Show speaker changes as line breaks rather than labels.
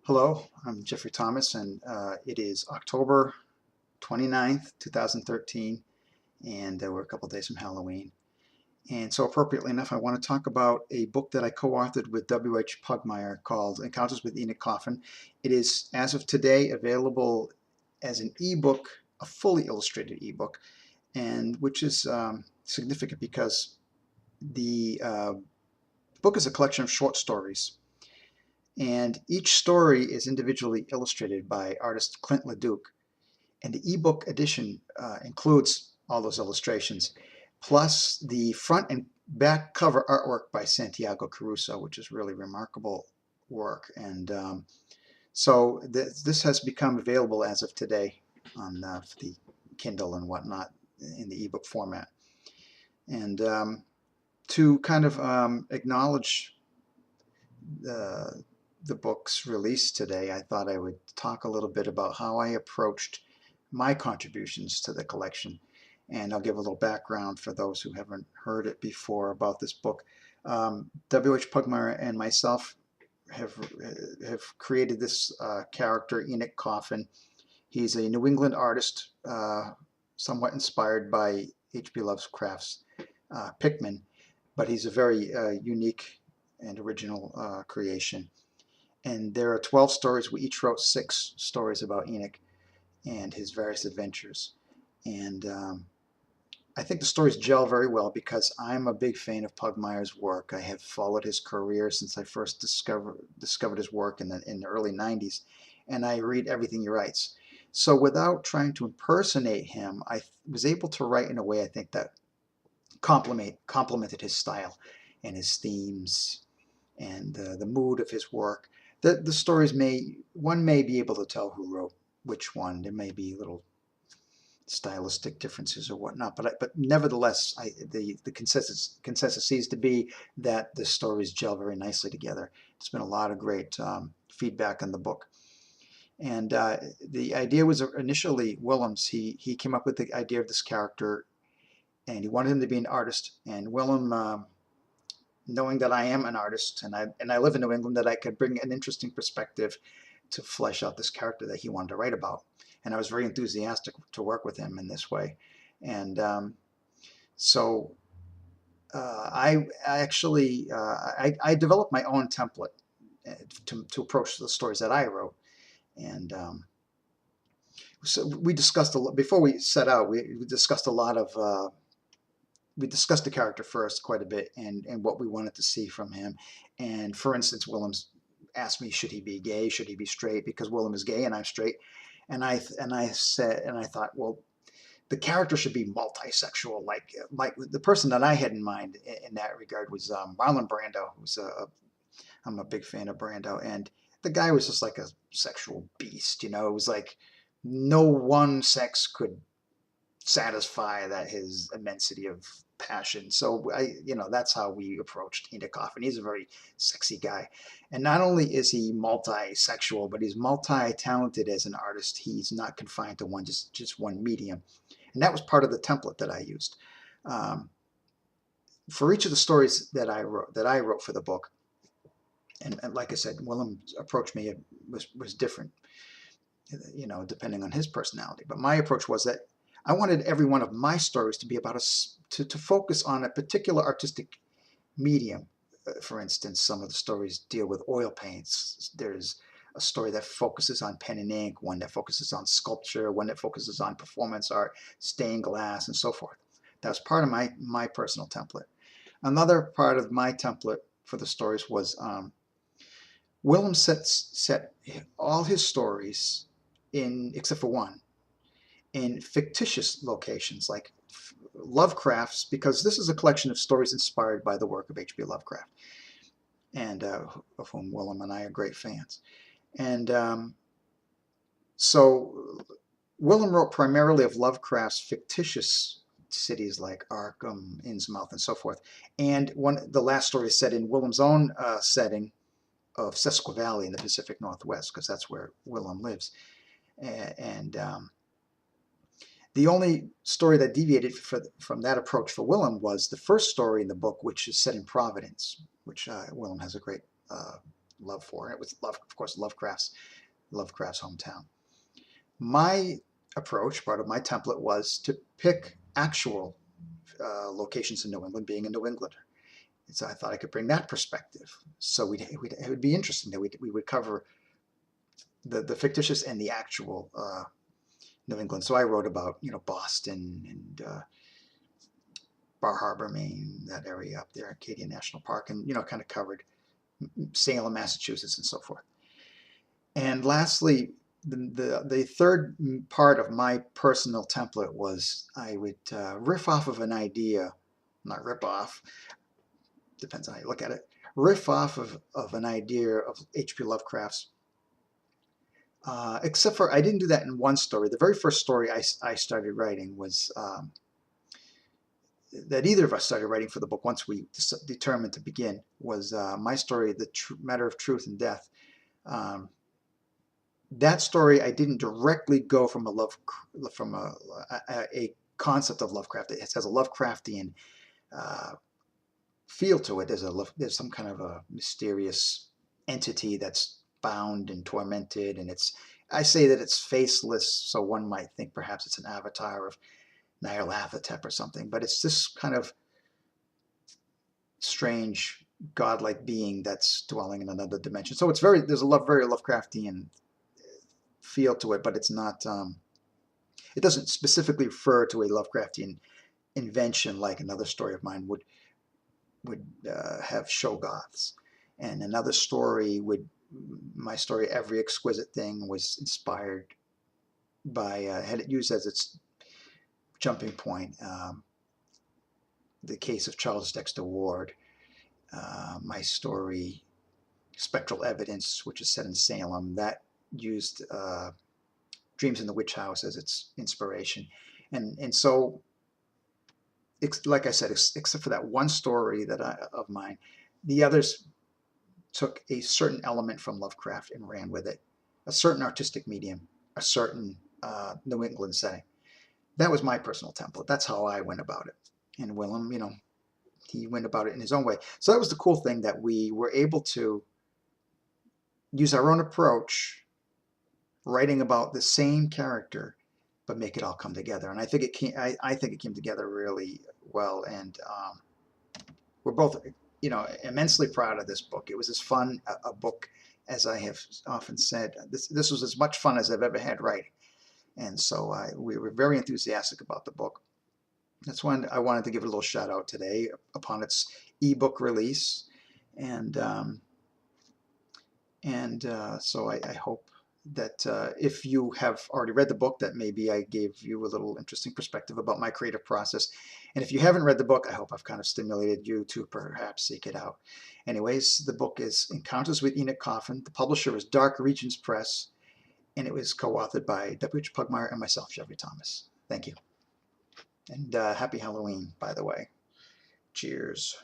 Hello, I'm Jeffrey Thomas, and it is October 29th, 2013, and we're a couple days from Halloween. And so appropriately enough, I want to talk about a book that I co-authored with W.H. Pugmire called Encounters with Enoch Coffin. It is, as of today, available as an ebook, a fully illustrated ebook, and which is significant because the book is a collection of short stories. And each story is individually illustrated by artist Clint LeDuc. And the ebook edition includes all those illustrations, plus the front and back cover artwork by Santiago Caruso, which is really remarkable work. And so this has become available as of today on the Kindle and whatnot in the ebook format. And to kind of acknowledge the book's release today, I thought I would talk a little bit about how I approached my contributions to the collection. And I'll give a little background for those who haven't heard it before about this book. W.H. Pugmire and myself have created this character, Enoch Coffin. He's a New England artist, somewhat inspired by H.P. Lovecraft's Pickman, but he's a very unique and original creation. And there are 12 stories. We each wrote 6 stories about Enoch and his various adventures. And I think the stories gel very well because I'm a big fan of Pugmire's work. I have followed his career since I first discovered his work in the early 90s, and I read everything he writes. So without trying to impersonate him, I was able to write in a way I think that complemented his style and his themes and the mood of his work. The stories one may be able to tell who wrote which one. There may be little stylistic differences or whatnot, but nevertheless, the consensus seems to be that the stories gel very nicely together. There's been a lot of great feedback on the book. And the idea was initially Willem's. He came up with the idea of this character, and he wanted him to be an artist. And Willem, knowing that I am an artist and I live in New England, that I could bring an interesting perspective to flesh out this character that he wanted to write about. And I was very enthusiastic to work with him in this way. And so I actually I developed my own template to approach the stories that I wrote. And so we discussed a lot before we set out. We discussed a lot of we discussed the character first quite a bit and what we wanted to see from him. And for instance, Willem's asked me, should he be gay? Should he be straight? Because Willem is gay and I'm straight. And I thought, well, the character should be multisexual. Like the person that I had in mind in that regard was Marlon Brando. I'm a big fan of Brando, and the guy was just like a sexual beast. You know, it was like no one sex could satisfy his immensity of passion. So that's how we approached Enoch Coffin. He's a very sexy guy, and not only is he multi-sexual, but he's multi-talented as an artist. He's not confined to just one medium, and that was part of the template that I used for each of the stories that I wrote for the book. And like I said, Willem's approach me was different, depending on his personality. But my approach was that I wanted every one of my stories to be about to focus on a particular artistic medium. For instance, some of the stories deal with oil paints. There's a story that focuses on pen and ink, one that focuses on sculpture, one that focuses on performance art, stained glass, and so forth. That was part of my personal template. Another part of my template for the stories was Willem set all his stories in, except for one, in fictitious locations like Lovecraft's, because this is a collection of stories inspired by the work of H.P. Lovecraft, and of whom Willem and I are great fans. And so Willem wrote primarily of Lovecraft's fictitious cities like Arkham, Innsmouth, and so forth. And the last story is set in Willem's own setting of Sesqua Valley in the Pacific Northwest, because that's where Willem lives. And the only story that deviated from that approach for Willem was the first story in the book, which is set in Providence, which Willem has a great love for. And it was, of course, Lovecraft's hometown. My approach, part of my template, was to pick actual locations in New England, being a New Englander. So I thought I could bring that perspective. So it would be interesting that we would cover the fictitious and the actual New England. So I wrote about, Boston and Bar Harbor, Maine, that area up there, Acadia National Park, and kind of covered Salem, Massachusetts, and so forth. And lastly, the third part of my personal template was I would riff off of an idea, not rip off, depends on how you look at it, riff off of an idea of H.P. Lovecraft's. Except for I didn't do that in one story. The very first story I started writing was that either of us started writing for the book once we determined to begin was my story, The Matter of Truth and Death. That story I didn't directly go from a concept of Lovecraft. It has a Lovecraftian feel to it. There's some kind of a mysterious entity that's bound and tormented, and I say that it's faceless, so one might think perhaps it's an avatar of Nyarlathotep or something, but it's this kind of strange godlike being that's dwelling in another dimension. So there's a very Lovecraftian feel to it, but it's not it doesn't specifically refer to a Lovecraftian invention like another story of mine would have Shoggoths, and another story my story Every Exquisite Thing was inspired by had it used as its jumping point the case of Charles Dexter Ward. My story Spectral Evidence, which is set in Salem, that used Dreams in the Witch House as its inspiration, and so like I said, except for that one story of mine, the others took a certain element from Lovecraft and ran with it, a certain artistic medium, a certain New England setting. That was my personal template. That's how I went about it. And Willem, he went about it in his own way. So that was the cool thing, that we were able to use our own approach, writing about the same character, but make it all come together. And I think it came together really well. And we're both, immensely proud of this book. It was as fun a book as I have often said. This was as much fun as I've ever had writing. And so we were very enthusiastic about the book. That's when I wanted to give it a little shout out today upon its ebook release. And so I hope that if you have already read the book, that maybe I gave you a little interesting perspective about my creative process. And if you haven't read the book, I hope I've kind of stimulated you to perhaps seek it out. Anyways, the book is Encounters with Enoch Coffin. The publisher is Dark Regions Press, and it was co-authored by W.H. Pugmire and myself, Jeffrey Thomas. Thank you. And happy Halloween, by the way. Cheers.